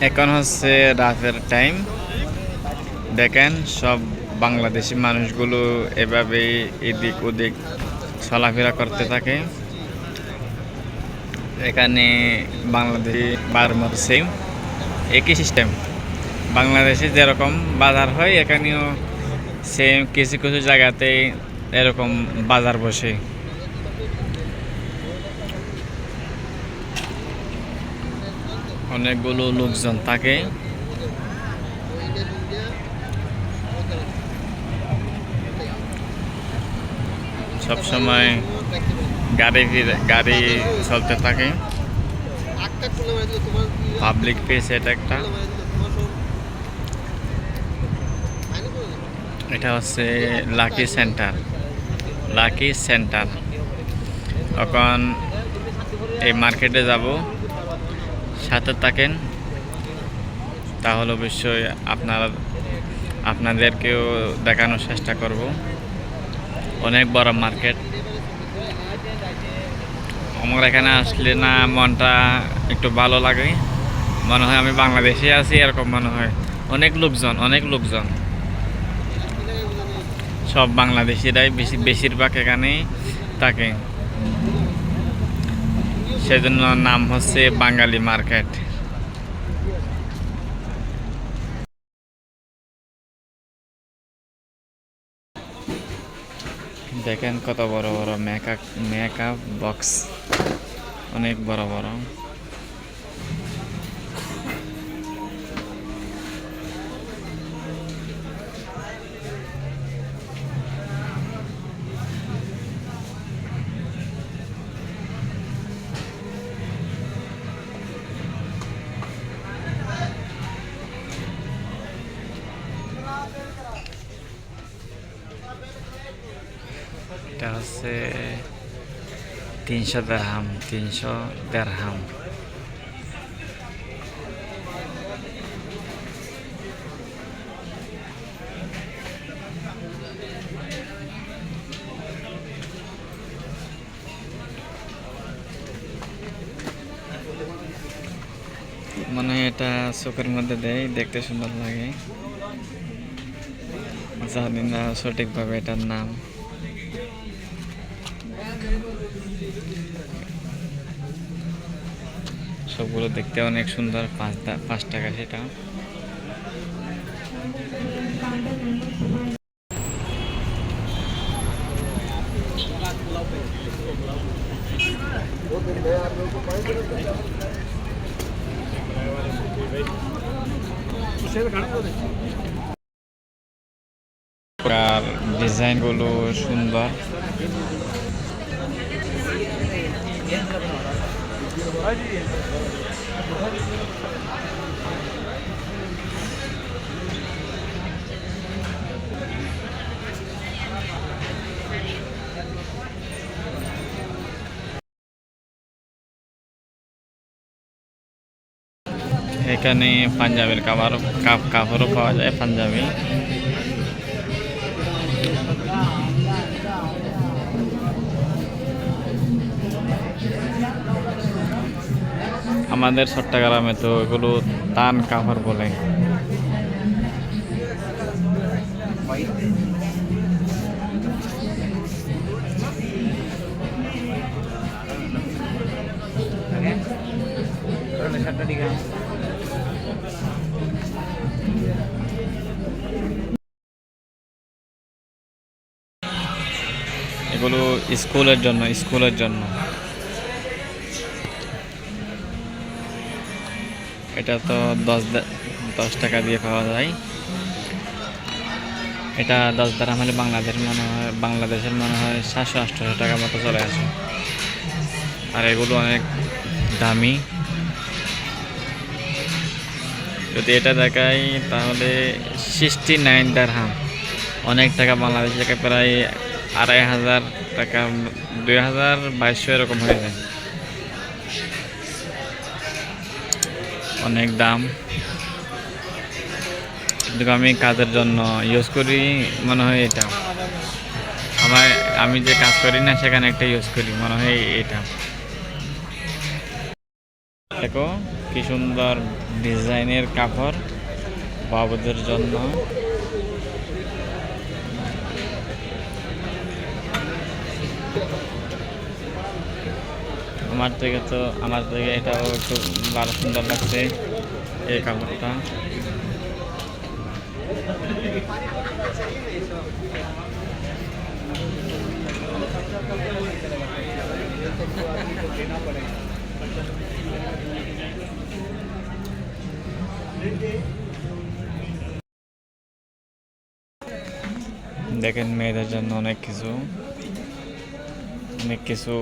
এখন হচ্ছে রাতের টাইম। দেখেন সব বাংলাদেশি মানুষগুলো এভাবেই এদিক ওদিক চলাফেরা করতে থাকে। এখানে বাংলাদেশি বাজার মতো সেম একই সিস্টেম। বাংলাদেশে যেরকম বাজার হয় এখানেও সেম কিছু কিছু জায়গাতে এরকম বাজার বসে। অনেকগুলো লোকজন থাকে। সবসময় গাড়ি চলতে থাকে। পাবলিক প্লেস এটা একটা। এটা হচ্ছে লাকি সেন্টার। এখন এই মার্কেটে যাব, সাথে থাকেন, তাহলে অবশ্যই আপনাদেরকেও দেখানোর চেষ্টা করব। অনেক বড় মার্কেট। আমার এখানে আসলে না মনটা একটু ভালো লাগে, মনে হয় আমি বাংলাদেশে আছি এরকম মনে হয়। অনেক লোকজন সব বাংলাদেশিরাই বেশিরভাগ এখানে থাকে, সেজন্য নাম হচ্ছে বাঙালি মার্কেট। দেখেন কত বড় বড় মেকআপ বক্স, অনেক বড় বড়। এটা হচ্ছে 300 দিরহাম। মনে হয় এটা চোখের মধ্যে দেয়, দেখতে সুন্দর লাগে। জানি না সঠিকভাবে এটার নাম। সবগুলো দেখতে অনেক সুন্দর। 5 টাকা সেটা। আর ডিজাইনগুলো সুন্দর। এখানে পাঞ্জাবির কাপড়ও পাওয়া যায়, পাঞ্জাবি। আমাদের চট্টগ্রামে তো এগুলো তান কাপড় বলে। এগুলো স্কুলের জন্য। এটা তো 10 টাকা দিয়ে পাওয়া যায়। এটা 10 দিরহাম হলে বাংলাদেশের মনে হয় 700-800 টাকা মতো চলে আসে। আর এগুলো অনেক দামি। যদি এটা দেখাই তাহলে 69 দিরহাম, অনেক টাকা। বাংলাদেশ থেকে প্রায় 2500 টাকা, 2200 এরকম হয়ে যায়। অনেক দাম। কিন্তু আমি কাজের জন্য ইউজ করি, মনে হয় এটা আমি যে কাজ করি না সেখানে একটা ইউজ করি, মনে হয় এটা। দেখো কি সুন্দর ডিজাইনের কাপড় বাবুদের জন্য। আমার থেকে এটাও একটু ভালো সুন্দর লাগছে এই কাপড়টা। দেখেন মেয়েদের জন্য অনেক কিছু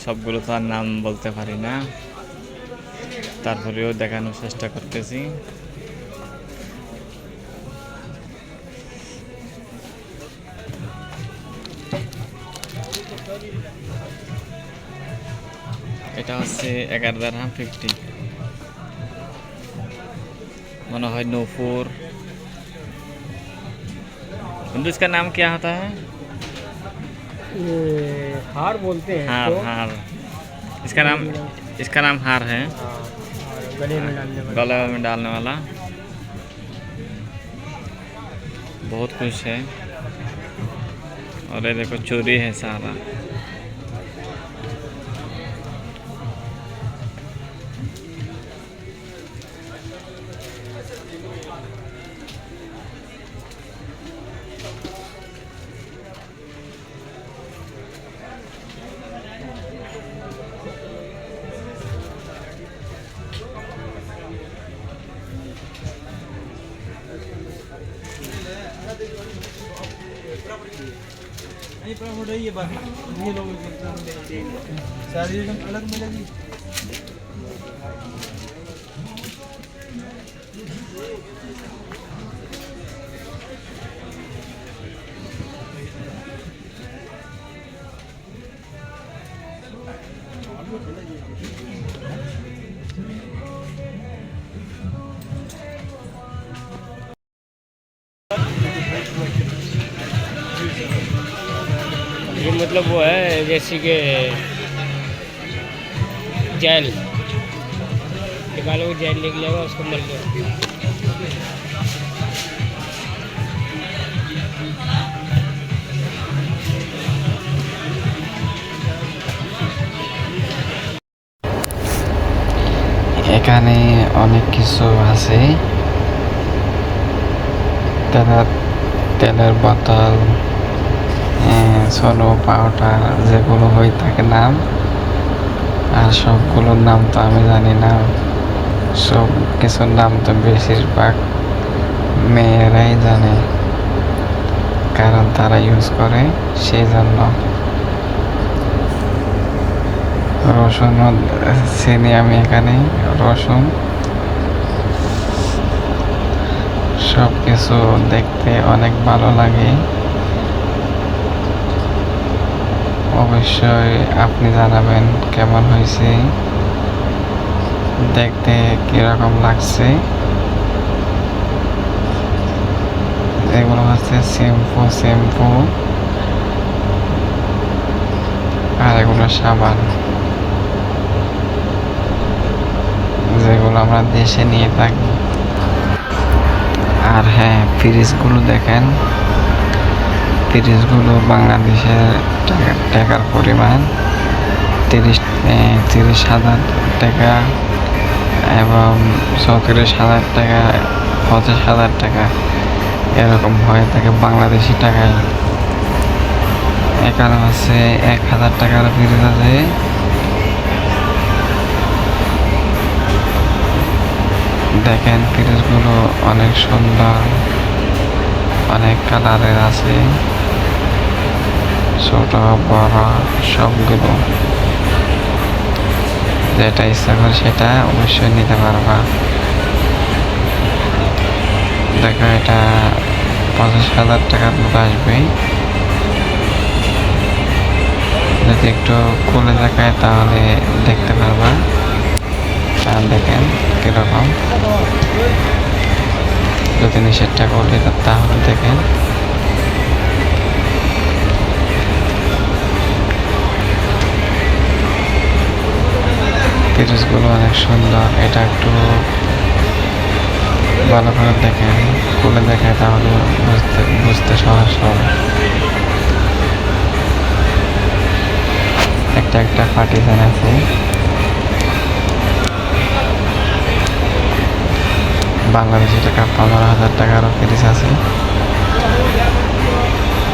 সবগুলো তো আর নাম বলতে পারি না, তারপরেও দেখানোর চেষ্টা করতেছি। এটা হচ্ছে 11 दिरहम 50, मनो है नूपुर। इसका नाम क्या होता है? ये हार बोलते हैं हार। तो। हार इसका नाम हार है। हाँ, और गले में डालने वाला। गले में डालने वाला बहुत कुछ है। और ये देखो चूड़ी है सारा। अलग मिलेगी। ये मतलब वो है जैसे कि जेल निकालोगे, जेल निकलेगा, उसको मल लो। এখানে অনেক কিছু আছে, তেলের বোতল, সোনো পাউডার যেগুলো হয়ে থাকে নাম, আর সবগুলোর নাম তো আমি জানি না। সব কিছুর নাম তো বেশিরভাগ মেয়েরাই জানে, কারণ তারা ইউজ করে সেই জন্য। রসুন চিনি আমি এখানে, রসুন সব কিছু দেখতে অনেক ভালো লাগে। অবশ্যই আপনি জানাবেন কেমন হয়েছে, দেখতে কিরকম লাগছে। এগুলো হচ্ছে শ্যাম্পু আর এগুলো সাবান, যেগুলো আমরা দেশে নিয়ে থাকি। আর হ্যাঁ, ফ্রিজগুলো দেখেন, ফ্রিজগুলো বাংলাদেশের টাকার পরিমাণ 30,000 টাকা এবং 34,000 টাকা, 50,000 টাকা এরকম হয়ে থাকে বাংলাদেশি টাকায়। এখানে হচ্ছে 1,000 টাকার ফ্রিজ আছে। দেখেন ফ্রিজগুলো অনেক সুন্দর, অনেক কালারের আছে, ছোট বড় সবগুলো। যেটা ইচ্ছা করে সেটা অবশ্যই নিতে পারবা। দেখো এটা 50,000 টাকার মতো আসবে। যদি একটু খুলে দেখায় তাহলে দেখতে পারবা। আর দেখেন কিরকম, যদি নিষেধটা করলে তাহলে দেখেন। পিরিচগুলো অনেক সুন্দর। এটা একটু ভালো করে দেখেন, খুলে দেখে তাহলে বুঝতে সহজ হবে। একটা পার্টিশন আছে। বাংলাদেশি টাকা 15,000 টাকারও পিরিচ আছে।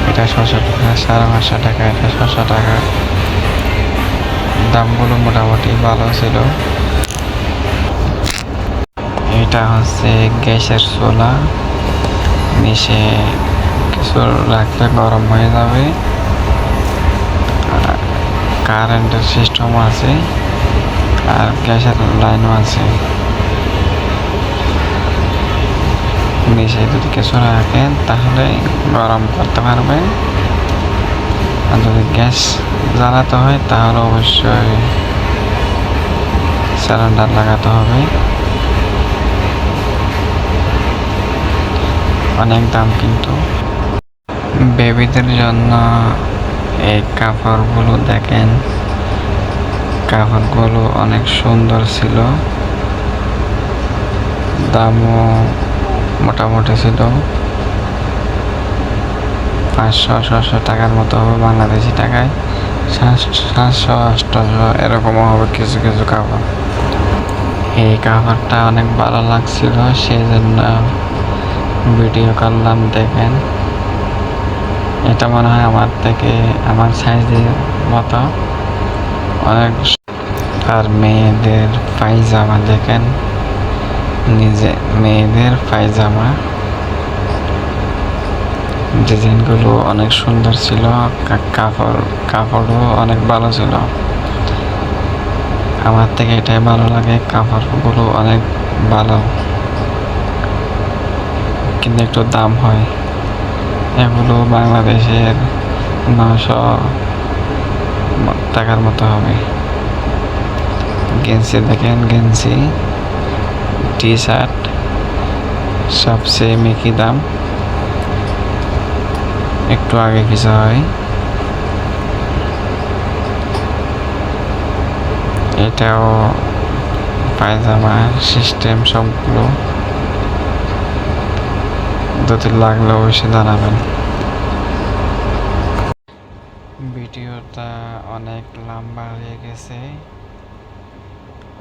এটা 550 টাকা, এটা 600 টাকা। দামগুলো মোটামুটি ভালো ছিল। এটা হচ্ছে গ্যাসের চুলা, নিচে কিছু রাখলে গরম হয়ে যাবে। কারেন্টের সিস্টেমও আছে আর গ্যাসের লাইনও আছে। নিচে যদি কিছু রাখেন তাহলে গরম করতে পারবেন। আর যদি গ্যাস জ্বালাতে হয় তাহলে অবশ্যই সিলিন্ডার লাগাতে হবে। অনেক দাম কিন্তু। বেবিদের জন্য এই কাপড়গুলো দেখেন, কাপড়গুলো অনেক সুন্দর ছিল, দামও মোটামুটি ছিল। 500-600 টাকার মতো হবে বাংলাদেশি টাকায়। 700-800 এরকমও হবে কিছু কিছু কাপড়। এই কাপড়টা অনেক ভালো লাগছিল, সেই জন্য ভিডিও করলাম। দেখেন, এটা মনে হয় আমার সাইজের মতো অনেক। আর মেয়েদের পায়জামা দেখেন, মেয়েদের পায়জামা ডিজাইনগুলো অনেক সুন্দর ছিল। কাপড়ও অনেক ভালো ছিল। আমার থেকে এটাই ভালো লাগে, কাপড়গুলো অনেক ভালো, কিন্তু একটু দাম হয়। এগুলো বাংলাদেশের 900 টাকার মতো হবে। গেঞ্জি দেখেন, গেঞ্জি, টি শার্ট সব সেম একই দাম, একটু আগে কিছু হয়। এটাও পায়জামা সিস্টেম সবগুলো। যদি লাগলে অবশ্যই জানাবেন। ভিডিওটা অনেক লম্বা হয়ে গেছে,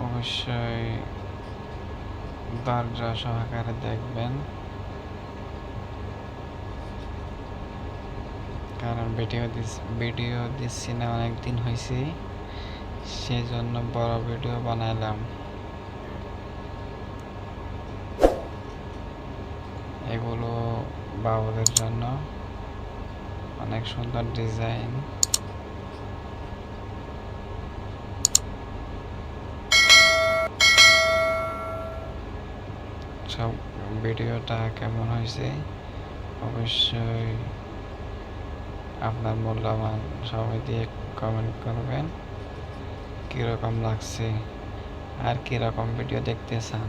অবশ্যই ধৈর্য সহকারে দেখবেন, কারণ ভিডিও দিচ্ছি না অনেক দিন হয়েছে, সেই জন্য বড় ভিডিও বানাইলাম। এগুলো বাবুদের জন্য অনেক সুন্দর ডিজাইন। সব ভিডিওটা কেমন হয়েছে অবশ্যই আপনার মূল্যবান সময় দিয়ে কমেন্ট করবেন, কীরকম লাগছে আর কীরকম ভিডিও দেখতে চান।